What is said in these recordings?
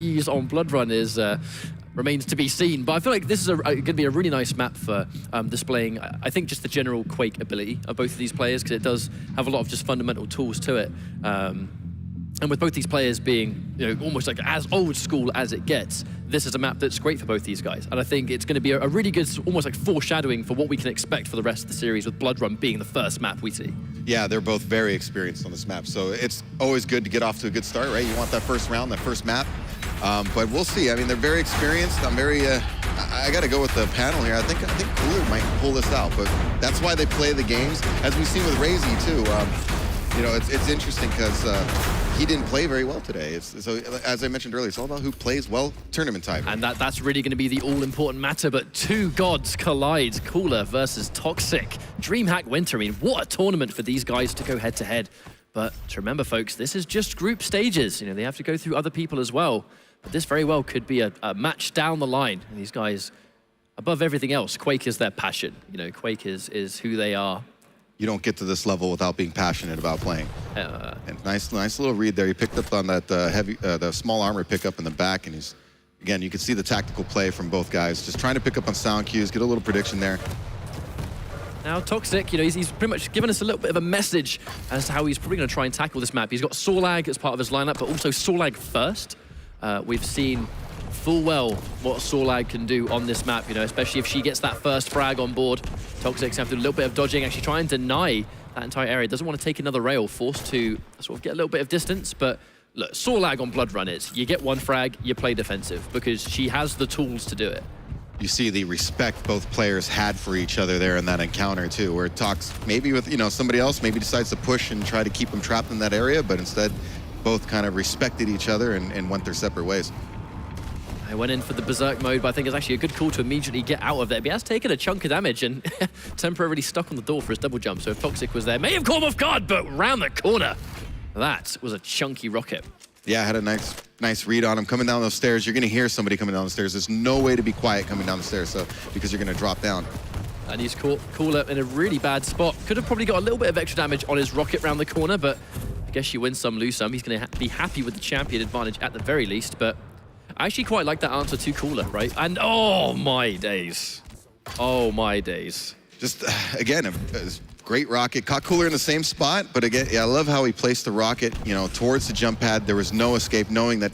use on Blood Run is remains to be seen, but I feel like this is going to be a really nice map for displaying, I think, just the general Quake ability of both of these players, because it does have a lot of just fundamental tools to it. And with both these players being, almost like as old school as it gets, this is a map that's great for both these guys. And I think it's going to be a really good, almost like foreshadowing for what we can expect for the rest of the series, with Blood Run being the first map we see. Yeah, they're both very experienced on this map, so it's always good to get off to a good start, right? You want that first round, that first map. But we'll see. I mean, they're very experienced. I'm very, I got to go with the panel here. I think Cooler might pull this out, but that's why they play the games. As we've seen with Razy too, it's interesting because he didn't play very well today. So as I mentioned earlier, it's all about who plays well tournament type. And that's really going to be the all-important matter, but two gods collide. Cooler versus Toxic. DreamHack Winter, I mean, what a tournament for these guys to go head-to-head. But to remember, folks, this is just group stages. They have to go through other people as well. But this very well could be a match down the line. And these guys, above everything else, Quake is their passion. Quake is who they are. You don't get to this level without being passionate about playing. And nice little read there. He picked up on that the small armor pickup in the back, and he's, again, you can see the tactical play from both guys. Just trying to pick up on sound cues, get a little prediction there. Now Toxic, he's pretty much given us a little bit of a message as to how he's probably going to try and tackle this map. He's got Sorlag as part of his lineup, but also Sorlag first. We've seen full well what Sorlag can do on this map, especially if she gets that first frag on board. Toxic's have to do a little bit of dodging, actually try and deny that entire area. Doesn't want to take another rail, forced to sort of get a little bit of distance, but look, Sorlag on Blood Run is, you get one frag, you play defensive, because she has the tools to do it. You see the respect both players had for each other there in that encounter too, where Tox maybe with somebody else maybe decides to push and try to keep them trapped in that area, but instead both kind of respected each other and went their separate ways. I went in for the Berserk mode, but I think it's actually a good call to immediately get out of there. But he has taken a chunk of damage and temporarily stuck on the door for his double jump. So if Toxic was there, may have caught him off guard, but round the corner. That was a chunky rocket. Yeah, I had a nice read on him. Coming down those stairs, you're going to hear somebody coming down the stairs. There's no way to be quiet coming down the stairs, because you're going to drop down. And he's caught Cooler in a really bad spot. Could have probably got a little bit of extra damage on his rocket round the corner, but I guess you win some, lose some. He's going to be happy with the champion advantage at the very least, but I actually quite like that answer to Cooler, right? And oh my days. Oh my days. Just, again, a great rocket. Caught Cooler in the same spot, but again, yeah, I love how he placed the rocket, towards the jump pad. There was no escape, knowing that,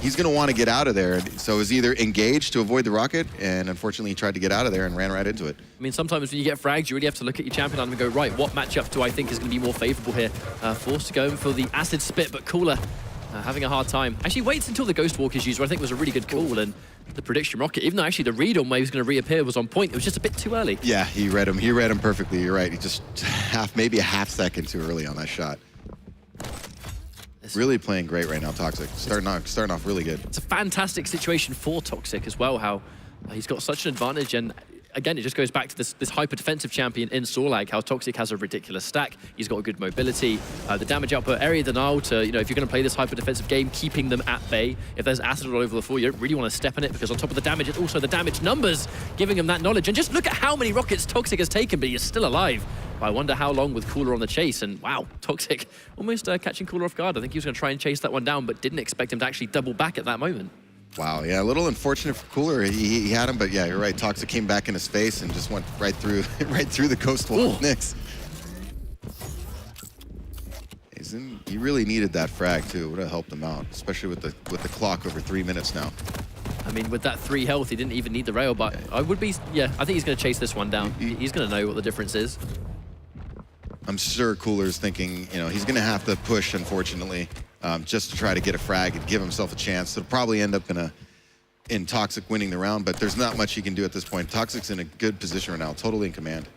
he's going to want to get out of there. So it was either engaged to avoid the rocket, and unfortunately he tried to get out of there and ran right into it. I mean, sometimes when you get fragged, you really have to look at your champion and go, right, what matchup do I think is going to be more favorable here? Forced to go in for the acid spit, but Cooler having a hard time. Actually waits until the Ghost Walk is used, which I think was a really good call, and the prediction rocket, even though actually the read on where he was going to reappear was on point, it was just a bit too early. Yeah, he read him perfectly, you're right. He just maybe a half second too early on that shot. Really playing great right now, Toxic. Starting off really good. It's a fantastic situation for Toxic as well, how he's got such an advantage, and again, it just goes back to this hyper-defensive champion in Sorlag, how Toxic has a ridiculous stack. He's got a good mobility. The damage output, area denial to, if you're going to play this hyper-defensive game, keeping them at bay. If there's acid all over the floor, you don't really want to step on it, because on top of the damage, it's also the damage numbers giving him that knowledge. And just look at how many rockets Toxic has taken, but he's still alive. But I wonder how long with Cooler on the chase. And wow, Toxic almost catching Cooler off guard. I think he was going to try and chase that one down, but didn't expect him to actually double back at that moment. Wow, yeah, a little unfortunate for Cooler. He had him, but yeah, you're right. Toxic came back in his face and just went right through the Ghost Wall of Nyx. He really needed that frag too. Would have helped him out, especially with the clock over 3 minutes now. I mean, with that 3 health, he didn't even need the rail, but I think he's going to chase this one down. He's going to know what the difference is. I'm sure Cooler's thinking, he's going to have to push, unfortunately, just to try to get a frag and give himself a chance. It'll probably end up in Toxic winning the round, but there's not much he can do at this point. Toxic's in a good position right now, totally in command.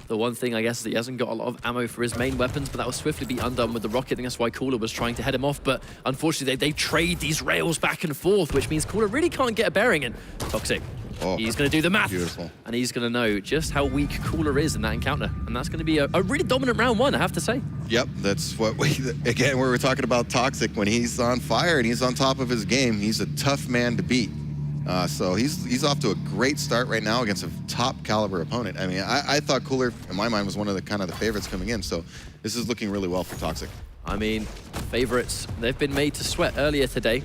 The one thing, I guess, is that he hasn't got a lot of ammo for his main weapons, but that will swiftly be undone with the rocket. I think that's why Cooler was trying to head him off, but unfortunately they trade these rails back and forth, which means Cooler really can't get a bearing in. Toxic. Oh, he's going to do the math. Beautiful. And he's going to know just how weak Cooler is in that encounter. And that's going to be a really dominant round one, I have to say. Yep, that's what again, we were talking about Toxic. When he's on fire and he's on top of his game, he's a tough man to beat. So he's off to a great start right now against a top caliber opponent. I mean, I thought Cooler, in my mind, was one of the favorites coming in. So this is looking really well for Toxic. I mean, favorites, they've been made to sweat earlier today.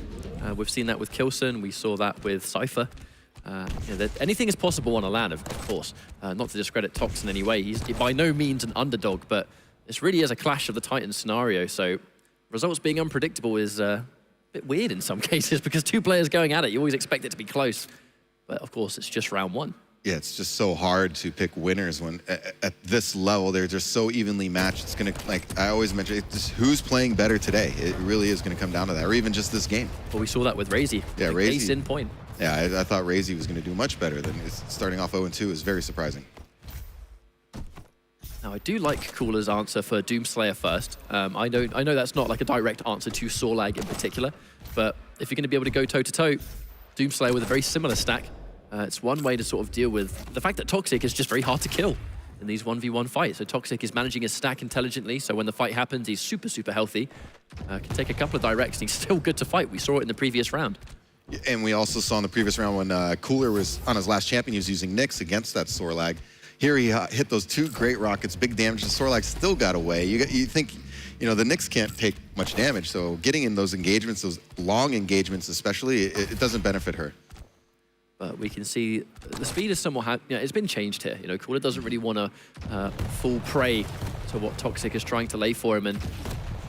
We've seen that with Kilson. We saw that with Cypher. Anything is possible on a LAN, of course. Not to discredit Tox in any way. He's by no means an underdog, but this really is a Clash of the Titans scenario. So results being unpredictable is a bit weird in some cases because two players going at it, you always expect it to be close. But of course, it's just round one. Yeah, it's just so hard to pick winners when at this level they're just so evenly matched. It's gonna, like I always mention, it's just who's playing better today. It really is gonna come down to that, or even just this game. Well, we saw that with Razy. Yeah, Razy. Case in point. Yeah, I thought Razy was gonna do much better than starting off 0-2 is very surprising. Now, I do like Cooler's answer for Doomslayer first. I know that's not like a direct answer to Sorlag in particular, but if you're going to be able to go toe-to-toe, Doomslayer with a very similar stack, it's one way to sort of deal with the fact that Toxic is just very hard to kill in these 1v1 fights. So Toxic is managing his stack intelligently, so when the fight happens, he's super, super healthy. Can take a couple of directs, and he's still good to fight. We saw it in the previous round. And we also saw in the previous round when Cooler was on his last champion, he was using Nyx against that Sorlag. Here he hit those two great rockets, big damage, and Sorlag still got away. You think, you know, the Nyx can't take much damage, so getting in those engagements, those long engagements especially, it doesn't benefit her. But we can see the speed is somewhat, it's been changed here. You know, Cooler doesn't really want to fall prey to what Toxic is trying to lay for him. And it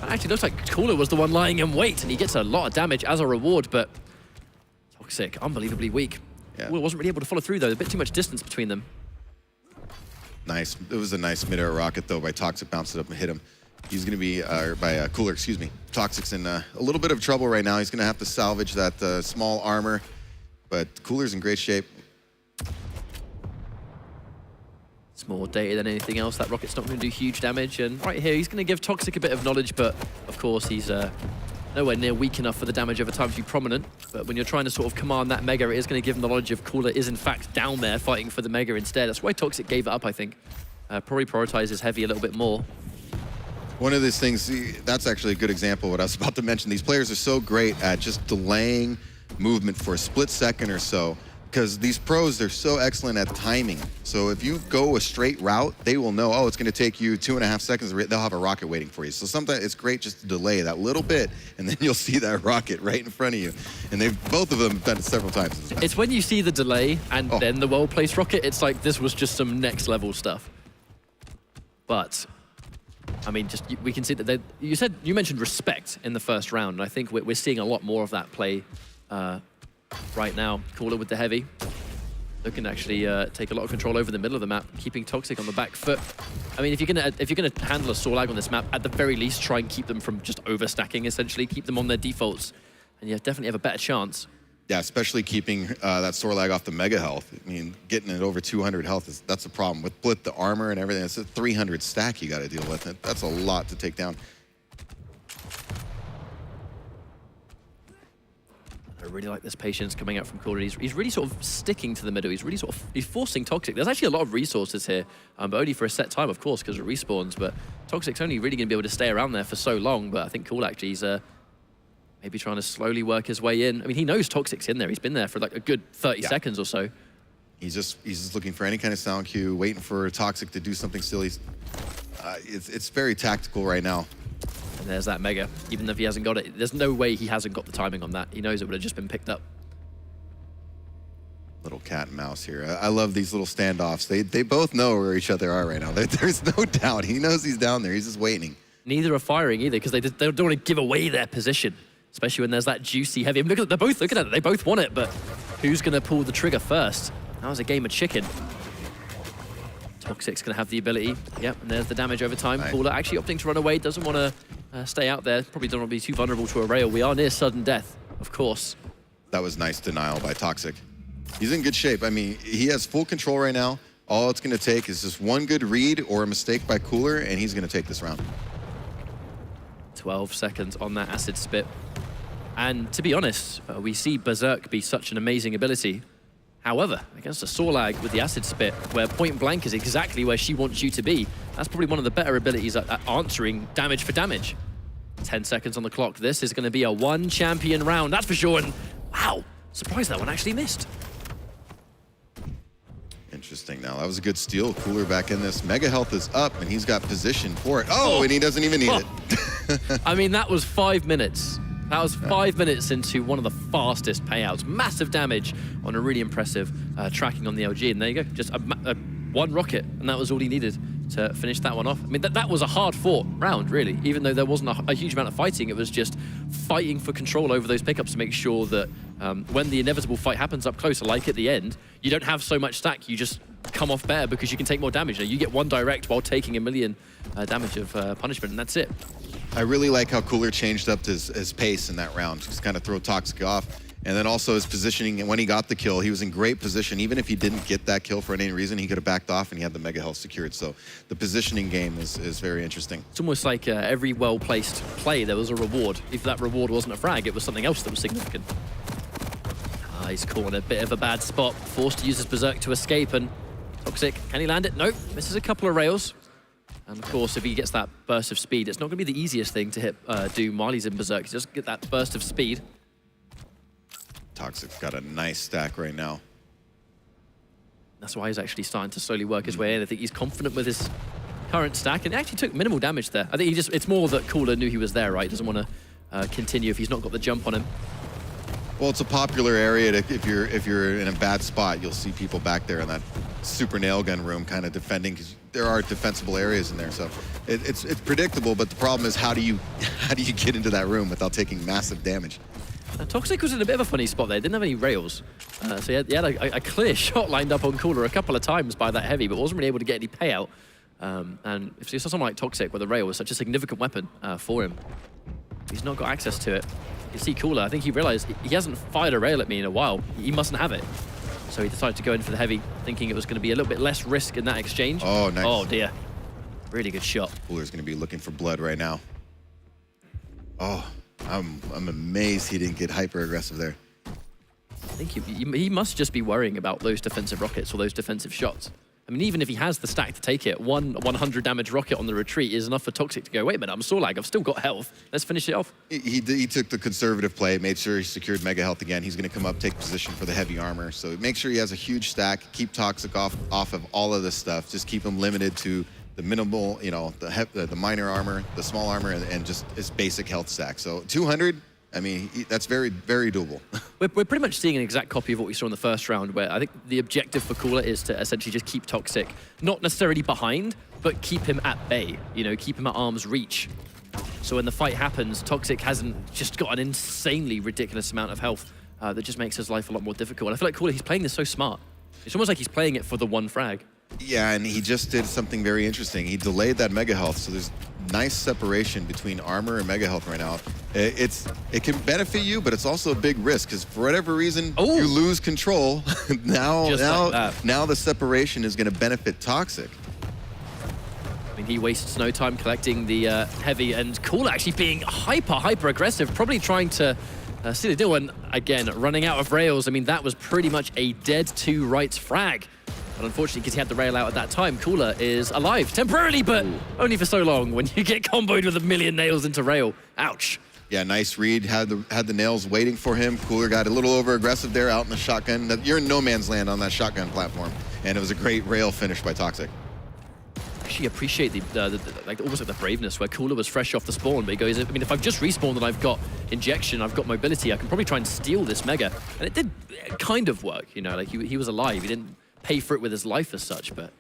actually looks like Cooler was the one lying in wait, and he gets a lot of damage as a reward, but Toxic, unbelievably weak. Yeah. Cooler wasn't really able to follow through, though. A bit too much distance between them. Nice. It was a nice mid-air rocket, though, by Toxic. Bounced it up and hit him. He's going to be, by Cooler, excuse me. Toxic's in a little bit of trouble right now. He's going to have to salvage that small armor, but Cooler's in great shape. It's more data than anything else. That rocket's not going to do huge damage. And right here, he's going to give Toxic a bit of knowledge, but of course, he's nowhere near weak enough for the damage over time to be prominent. But when you're trying to sort of command that Mega, it is going to give him the knowledge of Cooler is in fact down there fighting for the Mega instead. That's why Toxic gave it up, I think. Probably prioritizes Heavy a little bit more. One of these things, that's actually a good example of what I was about to mention. These players are so great at just delaying movement for a split second or so, because these pros, they're so excellent at timing. So if you go a straight route, they will know, oh, it's going to take you 2.5 seconds. They'll have a rocket waiting for you. So sometimes it's great just to delay that little bit, and then you'll see that rocket right in front of you. And both of them have done it several times. It's when you see the delay and then the well-placed rocket, it's like this was just some next-level stuff. But I mean, we can see that you mentioned respect in the first round, and I think we're seeing a lot more of that play right now. Cooler with the Heavy, looking to actually take a lot of control over the middle of the map, keeping Toxic on the back foot. I mean, if you're gonna handle a Sorlag on this map, at the very least, try and keep them from just overstacking. Essentially, keep them on their defaults, and you definitely have a better chance. Yeah, especially keeping that Sorlag off the Mega health. I mean, getting it over 200 health, that's a problem. With Blitz, the armor and everything, it's a 300 stack you got to deal with. That's a lot to take down. I really like this patience coming out from Cooler. He's really sort of sticking to the middle. He's forcing Toxic. There's actually a lot of resources here, but only for a set time, of course, because it respawns. But Toxic's only really going to be able to stay around there for so long. But I think Cooler actually is maybe trying to slowly work his way in. I mean, he knows Toxic's in there. He's been there for like a good 30 seconds or so. He's just looking for any kind of sound cue, waiting for Toxic to do something silly. It's very tactical right now. And there's that Mega. Even if he hasn't got it, there's no way he hasn't got the timing on that. He knows it would have just been picked up. Little cat and mouse here. I love these little standoffs. They both know where each other are right now. There's no doubt. He knows he's down there. He's just waiting. Neither are firing either, because they don't want to give away their position. Especially when there's that juicy Heavy. I mean, they're both looking at it. They both want it, but who's going to pull the trigger first? That was a game of chicken. Toxic's going to have the ability. Yep, and there's the damage over time. Nice. Cooler actually opting to run away. Doesn't want to stay out there. Probably don't want to be too vulnerable to a rail. We are near sudden death, of course. That was nice denial by Toxic. He's in good shape. I mean, he has full control right now. All it's going to take is just one good read or a mistake by Cooler, and he's going to take this round. 12 seconds on that acid spit. And to be honest, we see Berserk be such an amazing ability. However, against a Sorlag with the acid spit, where point blank is exactly where she wants you to be, that's probably one of the better abilities at answering damage for damage. 10 seconds on the clock. This is going to be a one champion round, that's for sure. And wow, surprised that one actually missed. Interesting. Now, that was a good steal. Cooler back in this. Mega health is up, and he's got position for it. Oh, and he doesn't even need it. I mean, that was 5 minutes. That was 5 minutes into one of the fastest payouts. Massive damage on a really impressive tracking on the LG. And there you go, just one rocket, and that was all he needed to finish that one off. I mean, that was a hard-fought round, really. Even though there wasn't a huge amount of fighting, it was just fighting for control over those pickups to make sure that when the inevitable fight happens up close, like at the end, you don't have so much stack. You just come off better because you can take more damage. You get one direct while taking a million damage of punishment, and that's it. I really like how Cooler changed up his pace in that round, just kind of throw Toxic off. And then also his positioning, and when he got the kill, he was in great position. Even if he didn't get that kill for any reason, he could have backed off and he had the Mega Health secured. So the positioning game is very interesting. It's almost like every well-placed play, there was a reward. If that reward wasn't a frag, it was something else that was significant. He's caught in a bit of a bad spot, forced to use his Berserk to escape, and Toxic, can he land it? Nope, misses a couple of rails. And of course, if he gets that burst of speed, it's not going to be the easiest thing to hit do while he's in Berserk. Just get that burst of speed. Toxic's got a nice stack right now. That's why he's actually starting to slowly work his way in. I think he's confident with his current stack, and he actually took minimal damage there. I think it's more that Cooler knew he was there, right? He doesn't want to continue if he's not got the jump on him. Well, it's a popular area if you're in a bad spot, you'll see people back there in that super nail gun room kind of defending, because there are defensible areas in there. So it's predictable, but the problem is how do you get into that room without taking massive damage? Toxic was in a bit of a funny spot there. Didn't have any rails. So he had a clear shot lined up on Cooler a couple of times by that heavy, but wasn't really able to get any payout. And if you saw someone like Toxic, where the rail was such a significant weapon for him, he's not got access to it. You see Cooler, I think he realized he hasn't fired a rail at me in a while. He mustn't have it. So he decided to go in for the heavy, thinking it was going to be a little bit less risk in that exchange. Oh, nice. Oh, dear. Really good shot. Cooler's going to be looking for blood right now. Oh, I'm amazed he didn't get hyper aggressive there. I think he must just be worrying about those defensive rockets or those defensive shots. I mean, even if he has the stack to take it, one 100 damage rocket on the retreat is enough for Toxic to go, wait a minute, I'm Sorlag, I've still got health. Let's finish it off. He took the conservative play, made sure he secured Mega Health again. He's going to come up, take position for the heavy armor. So make sure he has a huge stack, keep Toxic off of all of this stuff. Just keep him limited to the minimal, you know, the minor armor, the small armor, and just his basic health stack. So 200, I mean, that's very, very doable. We're pretty much seeing an exact copy of what we saw in the first round, where I think the objective for Cooler is to essentially just keep Toxic, not necessarily behind, but keep him at bay, you know, keep him at arm's reach. So when the fight happens, Toxic hasn't just got an insanely ridiculous amount of health that just makes his life a lot more difficult. And I feel like Cooler, he's playing this so smart. It's almost like he's playing it for the one frag. Yeah, and he just did something very interesting. He delayed that Mega Health, so there's nice separation between armor and Mega Health right now. It can benefit you, but it's also a big risk, because for whatever reason, you lose control. now the separation is going to benefit Toxic. I mean, he wastes no time collecting the heavy, and Cooler actually being hyper aggressive, probably trying to see the deal. And again, running out of rails. I mean, that was pretty much a dead two rights frag. But unfortunately, because he had the rail out at that time, Cooler is alive temporarily, but only for so long. When you get comboed with a million nails into rail, ouch. Yeah, nice read. Had the nails waiting for him. Cooler got a little over aggressive there out in the shotgun. You're in no man's land on that shotgun platform, and it was a great rail finish by Toxic. Actually appreciate like almost like the braveness where Cooler was fresh off the spawn, but he goes, I mean, if I've just respawned and I've got injection, I've got mobility, I can probably try and steal this Mega. And it did kind of work, you know, like he was alive. He didn't pay for it with his life as such, but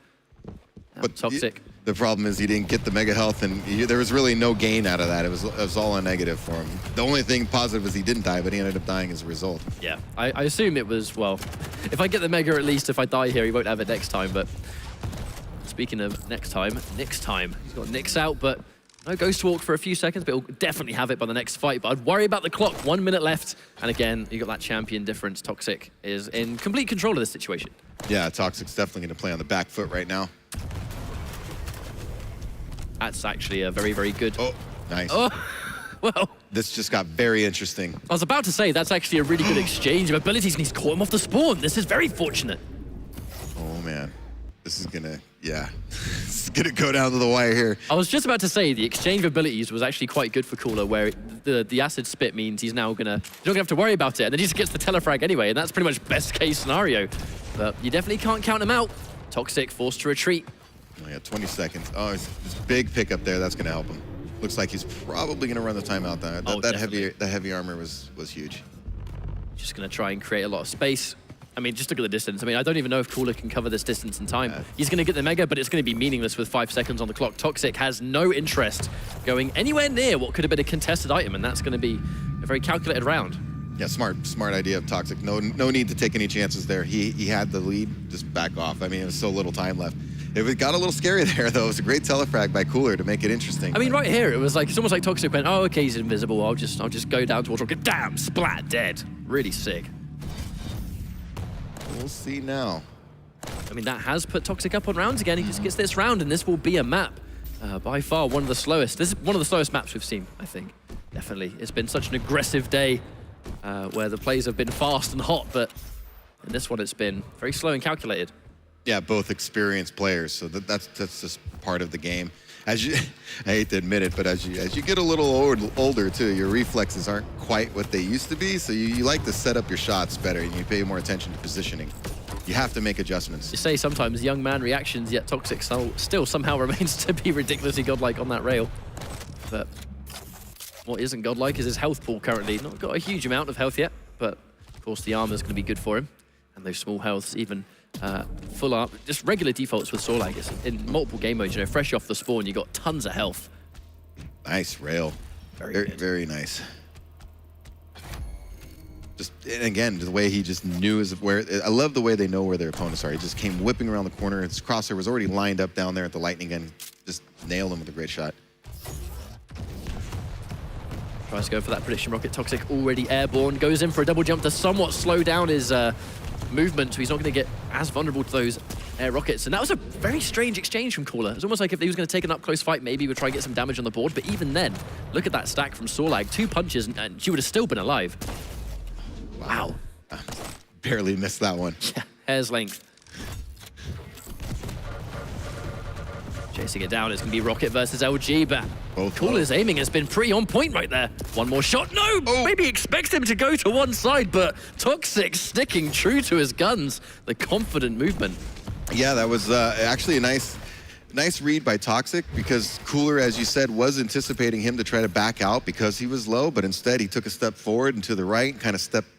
Toxic. The problem is he didn't get the Mega Health, and there was really no gain out of that. It was all a negative for him. The only thing positive is he didn't die, but he ended up dying as a result. Yeah, I assume it was, well, if I get the Mega, at least if I die here, he won't have it next time. But speaking of next time, he's got Nyx out, but no Ghost Walk for a few seconds, but he'll definitely have it by the next fight. But I'd worry about the clock, 1 minute left. And again, you got that champion difference. Toxic is in complete control of this situation. Yeah, Toxic's definitely going to play on the back foot right now. That's actually a very, very good... Oh, nice. Oh, well... This just got very interesting. I was about to say, that's actually a really good exchange of abilities, and he's caught him off the spawn. This is very fortunate. Oh, man. This is going to... Yeah. This is going to go down to the wire here. I was just about to say, the exchange of abilities was actually quite good for Cooler, where the acid spit means he's now going to... You're not going to have to worry about it, and then he just gets the telefrag anyway, and that's pretty much best case scenario. But you definitely can't count him out. Toxic forced to retreat. Oh, yeah, 20 seconds. Oh, this big pickup there. That's going to help him. Looks like he's probably going to run the timeout. That heavy armor was huge. Just going to try and create a lot of space. I mean, just look at the distance. I mean, I don't even know if Cooler can cover this distance in time. He's going to get the Mega, but it's going to be meaningless with 5 seconds on the clock. Toxic has no interest going anywhere near what could have been a contested item, and that's going to be a very calculated round. Yeah, smart idea of Toxic. No need to take any chances there. He had the lead, just back off. I mean, there's so little time left. It got a little scary there, though. It was a great telefrag by Cooler to make it interesting. I mean, right here, it was like, it's almost like Toxic went, oh, okay, he's invisible. I'll just go down towards Rocket. Damn, splat, dead. Really sick. We'll see now. I mean, that has put Toxic up on rounds again. He just gets this round, and this will be a map. By far, one of the slowest. This is one of the slowest maps we've seen, I think. Definitely. It's been such an aggressive day where the plays have been fast and hot, but in this one, it's been very slow and calculated. Yeah, both experienced players, so that's just part of the game. I hate to admit it, but as you get a little older too, your reflexes aren't quite what they used to be, so you like to set up your shots better and you pay more attention to positioning. You have to make adjustments. You say sometimes young man reactions, yet Toxic still somehow remains to be ridiculously godlike on that rail. But what isn't godlike is his health pool currently. Not got a huge amount of health yet, but of course the armor's going to be good for him. And those small healths, even full up, just regular defaults with Sorlag. In multiple game modes, you know, fresh off the spawn, you got tons of health. Nice rail. Very nice. Just, and again, the way he just knew I love the way they know where their opponents are. He just came whipping around the corner. His crosshair was already lined up down there at the lightning and just nailed him with a great shot. Tries to go for that prediction rocket. Toxic already airborne. Goes in for a double jump to somewhat slow down his movement, so he's not going to get as vulnerable to those air rockets. And that was a very strange exchange from Cooler. It's almost like if he was going to take an up-close fight, maybe he would try and get some damage on the board. But even then, look at that stack from Sorlag. 2 punches, and she would have still been alive. Wow. Barely missed that one. Yeah, hair's length. Chasing it down, it's going to be Rocket versus LG, but Cooler's aiming has been pretty on point right there. One more shot. No! Maybe expects him to go to one side, but Toxic sticking true to his guns. The confident movement. Yeah, that was actually a nice read by Toxic, because Cooler, as you said, was anticipating him to try to back out because he was low, but instead he took a step forward and to the right, kind of stepped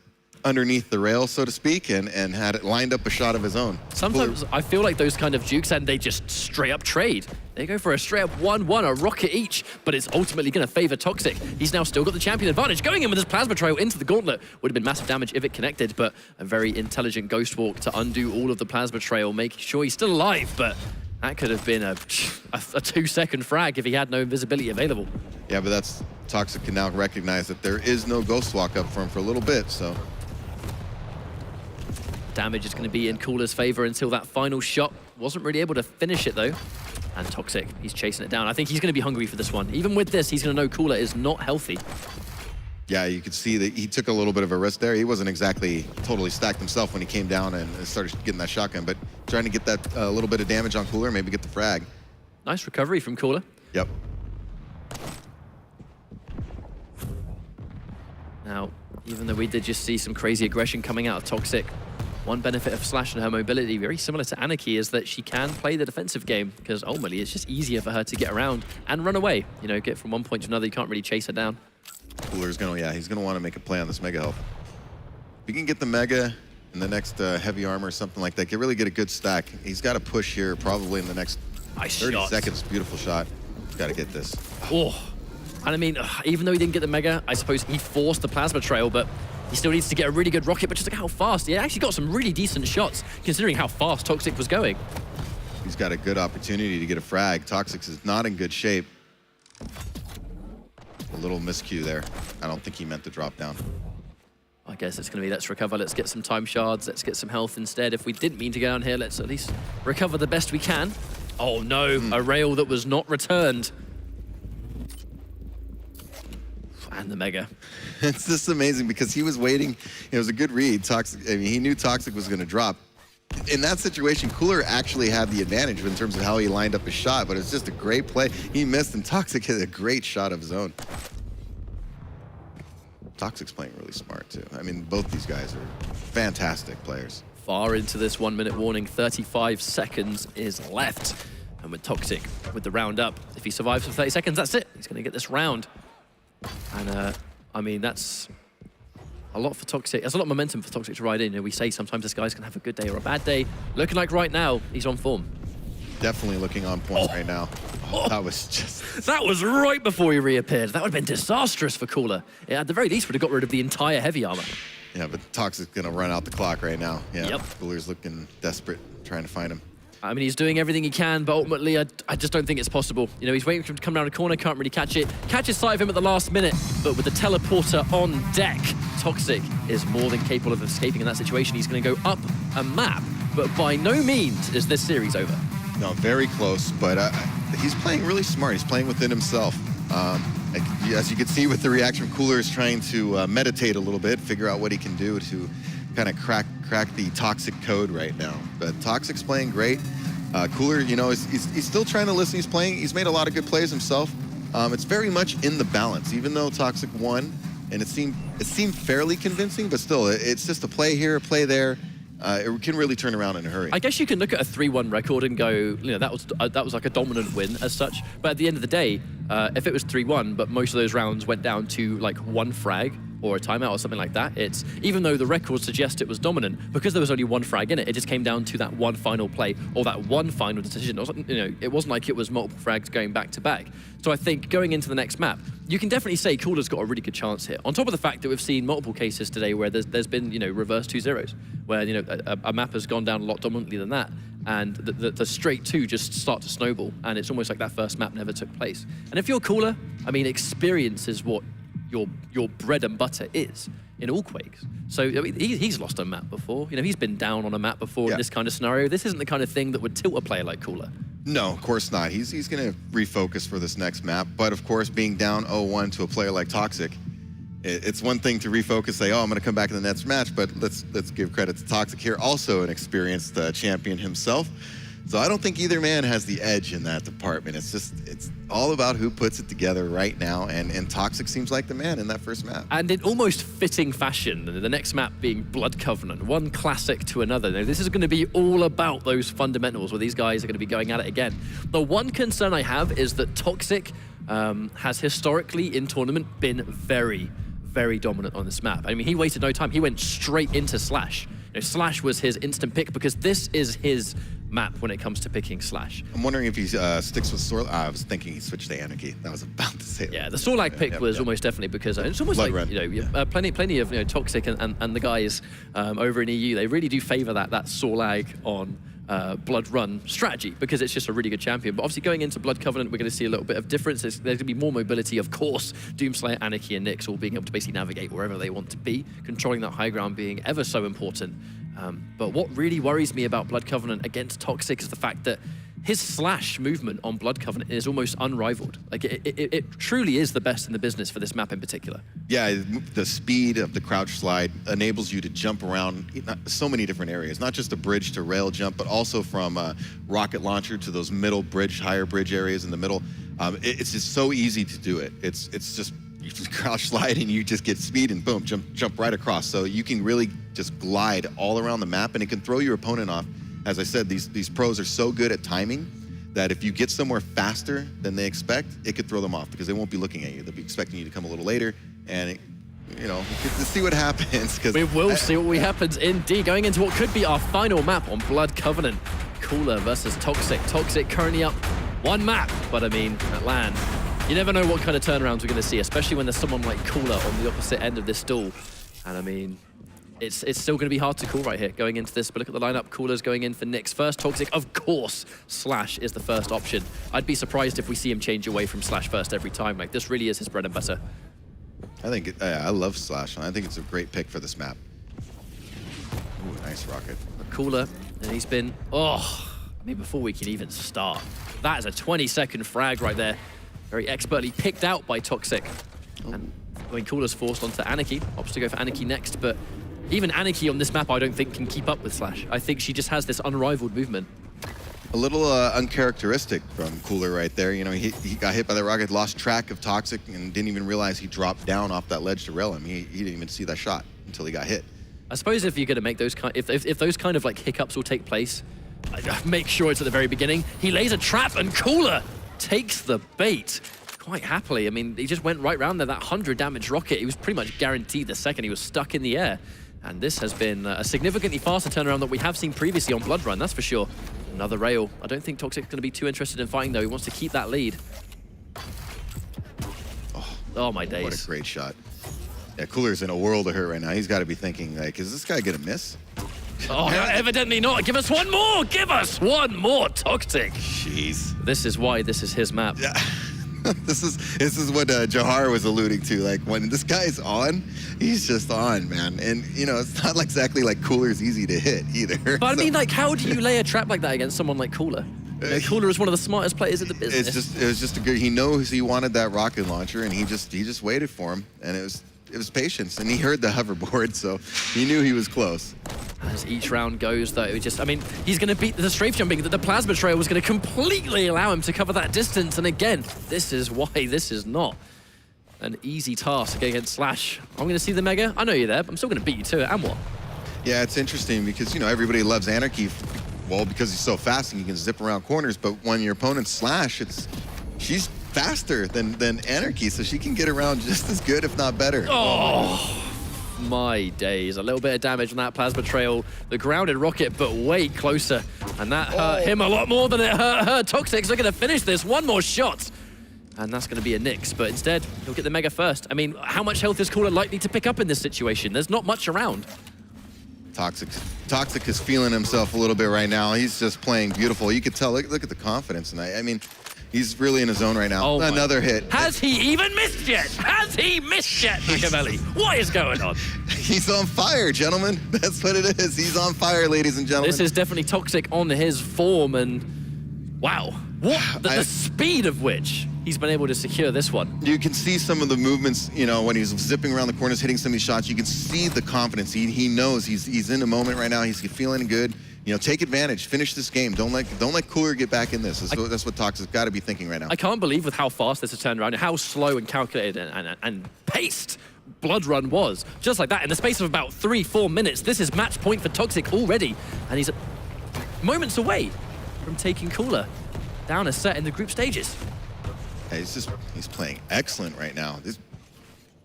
underneath the rail, so to speak, and had it lined up a shot of his own. Sometimes I feel like those kind of dukes, and they just straight up trade. They go for a straight up 1-1, a rocket each, but it's ultimately going to favor Toxic. He's now still got the champion advantage. Going in with his plasma trail into the gauntlet would have been massive damage if it connected, but a very intelligent Ghost Walk to undo all of the plasma trail, making sure he's still alive, but that could have been a 2-second frag if he had no invisibility available. Yeah, but that's Toxic can now recognize that there is no Ghost Walk up for him for a little bit, so. Damage is going to be in Cooler's favor until that final shot. Wasn't really able to finish it though. And Toxic, he's chasing it down. I think he's going to be hungry for this one. Even with this, he's going to know Cooler is not healthy. Yeah, you could see that he took a little bit of a risk there. He wasn't exactly totally stacked himself when he came down and started getting that shotgun, but trying to get that little bit of damage on Cooler, maybe get the frag. Nice recovery from Cooler. Yep. Now, even though we did just see some crazy aggression coming out of Toxic, one benefit of Slash and her mobility, very similar to Anarchy, is that she can play the defensive game, because ultimately it's just easier for her to get around and run away. You know, get from one point to another, you can't really chase her down. Cooler's he's gonna want to make a play on this Mega health. If you can get the Mega in the next heavy armor or something like that, really get a good stack. He's got to push here probably in the next 30 seconds. Beautiful shot. He's got to get this. Oh, and I mean, even though he didn't get the Mega, I suppose he forced the plasma trail, but he still needs to get a really good rocket. But just look how fast. He actually got some really decent shots, considering how fast Toxic was going. He's got a good opportunity to get a frag. Toxic is not in good shape. A little miscue there. I don't think he meant to drop down. I guess it's going to be, let's recover, let's get some time shards, let's get some health instead. If we didn't mean to go down here, let's at least recover the best we can. Oh no, a rail that was not returned. And the Mega. It's just amazing because he was waiting. It was a good read. Toxic, I mean, he knew Toxic was going to drop. In that situation, Cooler actually had the advantage in terms of how he lined up his shot, but it's just a great play. He missed, and Toxic hit a great shot of his own. Toxic's playing really smart, too. I mean, both these guys are fantastic players. Far into this 1 minute warning, 35 seconds is left. And with Toxic, with the round up, if he survives for 30 seconds, that's it. He's going to get this round. And, I mean, that's a lot for Toxic. That's a lot of momentum for Toxic to ride in. You know, we say sometimes this guy's going to have a good day or a bad day. Looking like right now, he's on form. Definitely looking on point right now. Oh, that was just... That was right before he reappeared. That would have been disastrous for Cooler. It, at the very least, would have got rid of the entire heavy armor. Yeah, but Toxic's going to run out the clock right now. Yeah, Yep. Cooler's looking desperate, trying to find him. I mean, he's doing everything he can, but ultimately, I just don't think it's possible. You know, he's waiting for him to come around a corner, can't really catch it. Catches sight of him at the last minute, but with the teleporter on deck, Toxic is more than capable of escaping in that situation. He's going to go up a map, but by no means is this series over. No, very close, but he's playing really smart. He's playing within himself. As you can see with the reaction, Cooler is trying to meditate a little bit, figure out what he can do to kind of crack the Toxic code right now. But Toxic's playing great. Cooler, you know, he's still trying to listen. He's made a lot of good plays himself. It's very much in the balance, even though Toxic won, and it seemed fairly convincing, but still, it's just a play here, a play there. It can really turn around in a hurry. I guess you can look at a 3-1 record and go, you know, that was like a dominant win as such. But at the end of the day, if it was 3-1, but most of those rounds went down to like one frag or a timeout or something like that, it's, even though the record suggests it was dominant, because there was only one frag in it, it just came down to that one final play or that one final decision. It wasn't like it was multiple frags going back to back. So I think going into the next map, you can definitely say Cooler's got a really good chance here. On top of the fact that we've seen multiple cases today where there's been, you know, reverse 2-0s, where, you know, a map has gone down a lot dominantly than that, and the straight two just start to snowball, and it's almost like that first map never took place. And if you're Cooler, I mean, experience is what your bread and butter is in all Quakes. So, I mean, he's lost a map before. You know, he's been down on a map before in this kind of scenario. This isn't the kind of thing that would tilt a player like Cooler. No, of course not. He's going to refocus for this next map. But of course, being down 0-1 to a player like Toxic, it's one thing to refocus, say, oh, I'm going to come back in the next match. But let's give credit to Toxic here, also an experienced champion himself. So I don't think either man has the edge in that department. It's all about who puts it together right now, and Toxic seems like the man in that first map. And in almost fitting fashion, the next map being Blood Covenant, one classic to another. Now, this is going to be all about those fundamentals where these guys are going to be going at it again. The one concern I have is that Toxic has historically in tournament been very, very dominant on this map. I mean, he wasted no time. He went straight into Slash. You know, Slash was his instant pick because this is his map when it comes to picking Slash. I'm wondering if he sticks with Sorlag. I was thinking he switched to Anarchy. I was about to say yeah, the Sorlag pick was almost definitely because it's almost Blood like Run. you know plenty of Toxic and the guys over in EU. They really do favor that Sorlag on Blood Run strategy because it's just a really good champion. But obviously going into Blood Covenant, we're going to see a little bit of difference. There's going to be more mobility, of course. Doomslayer, Anarchy, and Nyx all being able to basically navigate wherever they want to be, controlling that high ground being ever so important. But what really worries me about Blood Covenant against Toxic is the fact that his Slash movement on Blood Covenant is almost unrivaled. Like it truly is the best in the business for this map in particular. Yeah, the speed of the crouch slide enables you to jump around so many different areas, not just a bridge to rail jump, but also from rocket launcher to those middle bridge, higher bridge areas in the middle. It's just so easy to do it. It's just, you just crouch slide and you just get speed and boom, jump right across. So you can really just glide all around the map and it can throw your opponent off. As I said, these pros are so good at timing that if you get somewhere faster than they expect, it could throw them off because they won't be looking at you. They'll be expecting you to come a little later, and you know, get to see what happens. We will see what happens indeed. Going into what could be our final map on Blood Covenant, Cooler versus Toxic. Toxic currently up one map, but I mean, at LAN, you never know what kind of turnarounds we're going to see, especially when there's someone like Cooler on the opposite end of this duel. And I mean, it's still going to be hard to call right here going into this, but look at the lineup. Cooler's going in for Nyx first. Toxic, of course, Slash is the first option. I'd be surprised if we see him change away from Slash first every time. Like, this really is his bread and butter. I think I love Slash, and I think it's a great pick for this map. Ooh, nice rocket. Cooler, and he's been, I mean, before we can even start, that is a 20-second frag right there. Very expertly picked out by Toxic. And I mean, Cooler's forced onto Anarchy. Opts to go for Anarchy next, but even Anarchy on this map, I don't think can keep up with Slash. I think she just has this unrivaled movement. A little uncharacteristic from Cooler right there. You know, he got hit by that rocket, lost track of Toxic, and didn't even realize he dropped down off that ledge to rail him. He didn't even see that shot until he got hit. I suppose if you're going to make those kind, if those kind of like hiccups will take place, Make sure it's at the very beginning. He lays a trap, and Cooler takes the bait quite happily. I mean, he just went right round there. That 100 damage rocket, he was pretty much guaranteed the second he was stuck in the air. And this has been a significantly faster turnaround that we have seen previously on Blood Run, that's for sure. Another rail. I don't think Toxic's going to be too interested in fighting, though. He wants to keep that lead. Oh my days. What a great shot. Yeah, Cooler's in a world of hurt right now. He's got to be thinking, like, is this guy going to miss? Oh, evidently not. Give us one more! Give us one more, Toxic! Jeez. This is why this is his map. Yeah. This is what Jahar was alluding to. Like, when this guy's on, he's just on, man. And, you know, it's not exactly like Cooler's easy to hit either. But I mean, like, how do you lay a trap like that against someone like Cooler? You know, Cooler is one of the smartest players in the business. It was just a good. He knows he wanted that rocket launcher, and he just waited for him, and it was patience, and he heard the hoverboard, so he knew he was close. As each round goes, though, I mean, he's going to beat the strafe jumping. The plasma trail was going to completely allow him to cover that distance. And again, this is why this is not an easy task against Slash. I'm going to see the Mega. I know you're there, but I'm still going to beat you to it. And what? Yeah, it's interesting because, you know, everybody loves Anarchy, well, because he's so fast and he can zip around corners. But when your opponent's Slash, she's faster than Anarchy, so she can get around just as good, if not better. Oh, my days. A little bit of damage on that plasma trail. The grounded rocket, but way closer. And that hurt him a lot more than it hurt her. Toxic's looking to finish this. One more shot. And that's going to be a Nyx, but instead, he'll get the Mega first. I mean, how much health is Cooler likely to pick up in this situation? There's not much around. Toxic is feeling himself a little bit right now. He's just playing beautiful. You could tell, look at the confidence. And I mean, he's really in his zone right now. Oh, another hit. Has he even missed yet? Has he missed yet, Machiavelli? What is going on? He's on fire, gentlemen. That's what it is. He's on fire, ladies and gentlemen. This is definitely Toxic on his form, and wow. What? The speed of which he's been able to secure this one. You can see some of the movements, you know, when he's zipping around the corners, hitting some of these shots. You can see the confidence. He knows he's in the moment right now. He's feeling good. You know, take advantage. Finish this game. Don't let Cooler get back in this. That's what Toxic's got to be thinking right now. I can't believe with how fast this has turned around, how slow and calculated and paced Blood Run was. Just like that, in the space of about 3-4 minutes, this is match point for Toxic already. And he's moments away from taking Cooler down a set in the group stages. Yeah, he's playing excellent right now.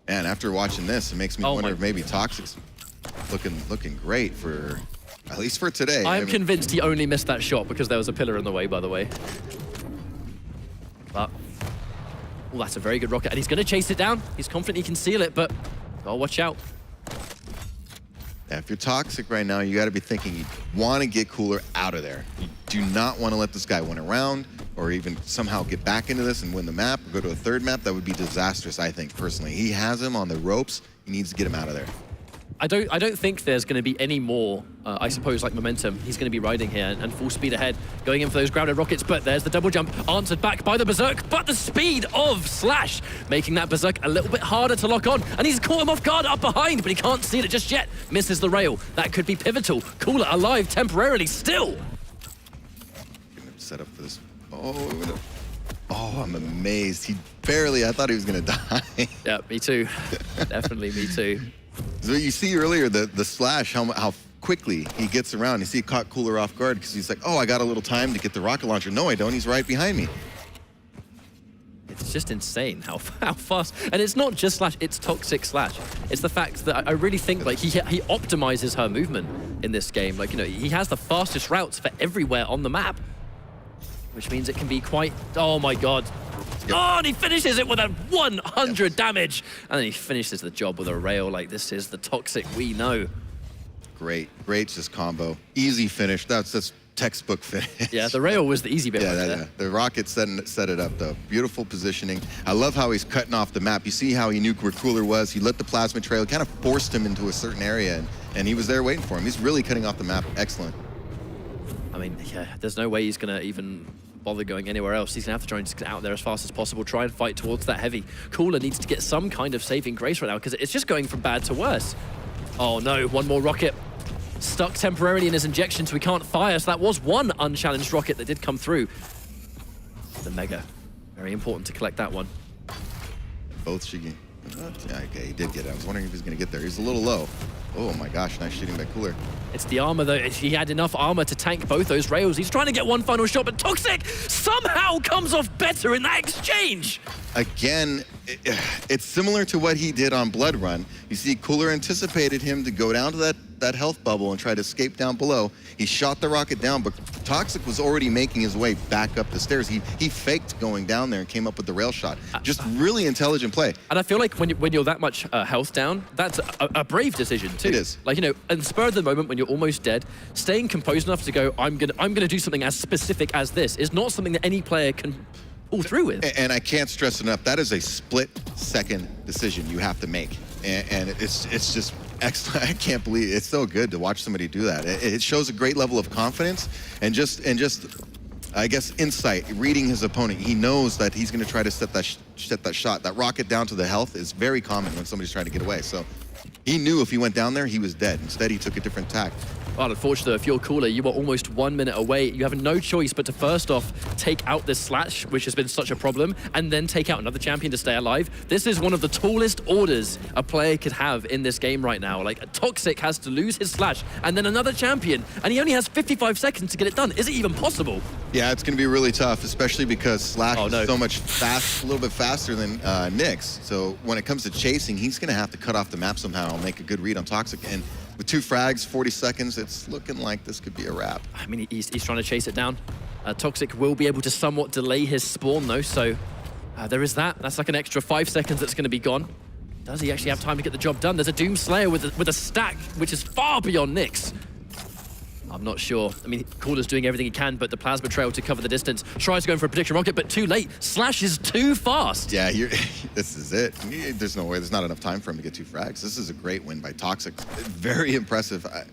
Man, after watching this, it makes me wonder if maybe Toxic's looking great for, at least for today. I'm convinced he only missed that shot because there was a pillar in the way, by the way. But, oh, that's a very good rocket. And he's going to chase it down. He's confident he can seal it, but, oh, watch out. Yeah, if you're Toxic right now, you got to be thinking you want to get Cooler out of there. You do not want to let this guy win a round or even somehow get back into this and win the map or go to a third map. That would be disastrous, I think, personally. He has him on the ropes. He needs to get him out of there. I don't think there's going to be any more, I suppose, like momentum. He's going to be riding here and full speed ahead, going in for those grounded rockets, but there's the double jump, answered back by the Berserk, but the speed of Slash, making that Berserk a little bit harder to lock on, and he's caught him off guard up behind, but he can't see it just yet. Misses the rail. That could be pivotal. Cooler alive temporarily still. Set up for this. Oh, I'm amazed. I thought he was going to die. Yeah, me too. Definitely me too. So you see earlier the Slash, how quickly he gets around. You see he caught Cooler off guard because he's like, oh, I got a little time to get the rocket launcher. No, I don't. He's right behind me. It's just insane how fast. And it's not just Slash, it's Toxic Slash. It's the fact that I really think like he optimizes her movement in this game. Like, you know, he has the fastest routes for everywhere on the map, which means it can be quite, oh my God. Yep. Oh, and he finishes it with a 100 damage. And then he finishes the job with a rail. Like, this is the Toxic we know. Great just combo. Easy finish. That's textbook finish. Yeah, the rail was the easy bit right there. Yeah. The rocket set it up, though. Beautiful positioning. I love how he's cutting off the map. You see how he knew where Cooler was. He lit the plasma trail, kind of forced him into a certain area, and he was there waiting for him. He's really cutting off the map. Excellent. I mean, yeah, there's no way he's going to even bother going anywhere else. He's going to have to try and just get out there as fast as possible, try and fight towards that heavy. Cooler needs to get some kind of saving grace right now because it's just going from bad to worse. Oh no, one more rocket. Stuck temporarily in his injection, so he can't fire. So that was one unchallenged rocket that did come through. The Mega. Very important to collect that one. Both Shigi. Yeah, okay, he did get it. I was wondering if he was going to get there. He's a little low. Oh my gosh, nice shooting by Cooler. It's the armor, though. He had enough armor to tank both those rails. He's trying to get one final shot, but Toxic somehow comes off better in that exchange. Again, it's similar to what he did on Blood Run. You see, Cooler anticipated him to go down to that health bubble and try to escape down below. He shot the rocket down, but Toxic was already making his way back up the stairs. He faked going down there and came up with the rail shot. Just really intelligent play. And I feel like when you're that much health down, that's a brave decision too. It is. Like, you know, and spur of the moment when you're almost dead, staying composed enough to go, I'm gonna do something as specific as this is not something that any player can pull through with. And I can't stress enough, that is a split-second decision you have to make. And it's just excellent. I can't believe it's so good to watch somebody do that. It shows a great level of confidence and just I guess insight, reading his opponent. He knows that he's going to try to set that shot. That rocket down to the health is very common when somebody's trying to get away. So he knew if he went down there, he was dead. Instead, he took a different tack. Well, unfortunately, if you're Cooler, you are almost 1 minute away. You have no choice but to first off take out this Slash, which has been such a problem, and then take out another champion to stay alive. This is one of the tallest orders a player could have in this game right now. Like, Toxic has to lose his Slash, and then another champion, and he only has 55 seconds to get it done. Is it even possible? Yeah, it's going to be really tough, especially because Slash no. is so much a little bit faster than Nyx. So when it comes to chasing, he's going to have to cut off the map somehow and make a good read on Toxic. And with 2 frags, 40 seconds, it's looking like this could be a wrap. I mean, he's trying to chase it down. Toxic will be able to somewhat delay his spawn, though, so there is that. That's like an extra 5 seconds that's going to be gone. Does he actually have time to get the job done? There's a Doomslayer with a stack, which is far beyond Nyx. I'm not sure. I mean, Cooler's doing everything he can, but the Plasma Trail to cover the distance. Tries going for a prediction rocket, but too late. Slash is too fast. Yeah, this is it. There's no way. There's not enough time for him to get 2 frags. This is a great win by Toxic. Very impressive. I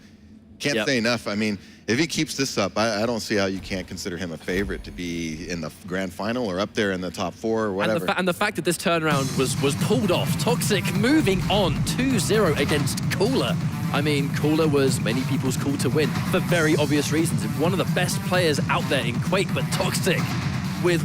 can't say enough. I mean, if he keeps this up, I don't see how you can't consider him a favorite to be in the grand final or up there in the top 4 or whatever. And the fact that this turnaround was pulled off. Toxic moving on 2-0 against Cooler. I mean, Cooler was many people's call to win for very obvious reasons. One of the best players out there in Quake, but Toxic